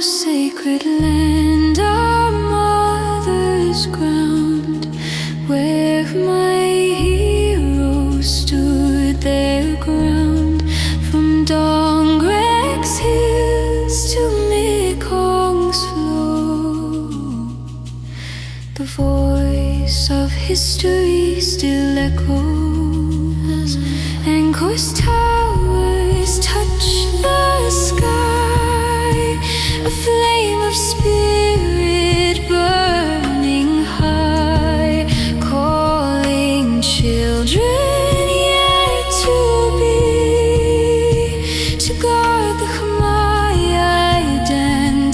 sacred land, our mother's ground, where my heroes stood their ground. From Dongrek's hills to Mekong's flow, the voice of history still echoes. Angkor's towers touch the sky, a flame of spirit burning high, calling children yet to be, to guard the Khmer identity.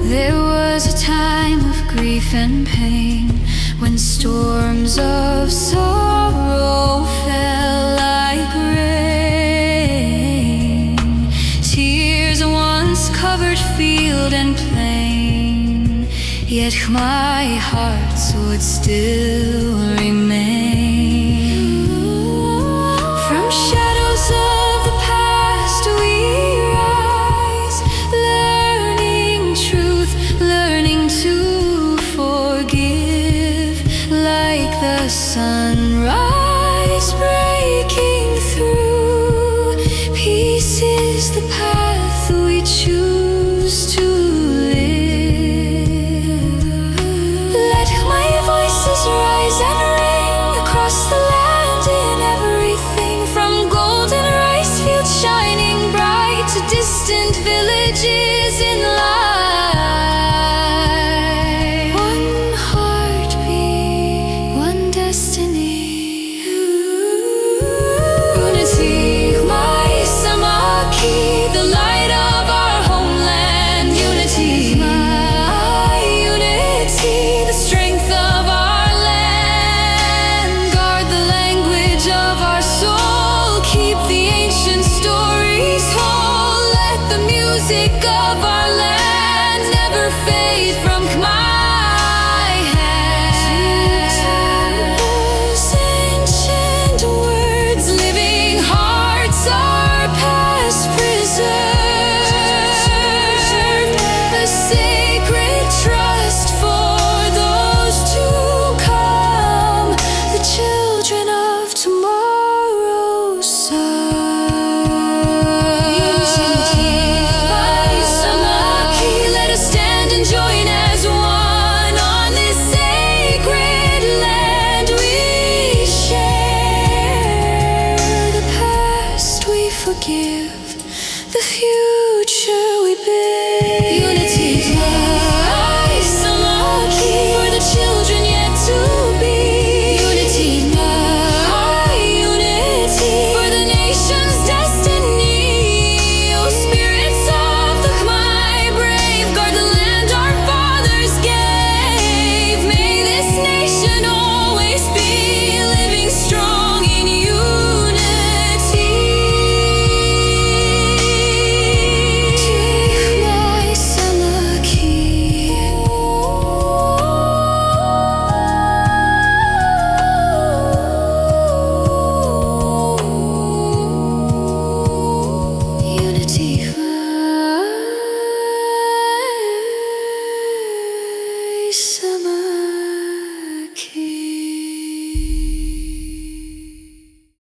There was a time of grief and pain, when storms of sorrow fell like rain. Tears once covered field and plain, yet my hearts would still remain. From shadows of the past we rise, learning truth, learning to forgive. Like the sunrise breaking through, peace is the path we choose to live. Let my voices rise and ring across the land in everything, from golden rice fields shining bright to distant villages in light. One heartbeat, one destiny. Unity, my Samaki, the light of our homeland. Unity, my unity, the strength of our land. Guard the language of our soul, keep the ancient stories whole. Let the music of our land never fade from my hands. Ancient words, living hearts, our past preserved, a sacred trust for those to come, the children of tomorrow serve. Let us stand and join as one on this sacred land. We share the past we forgive.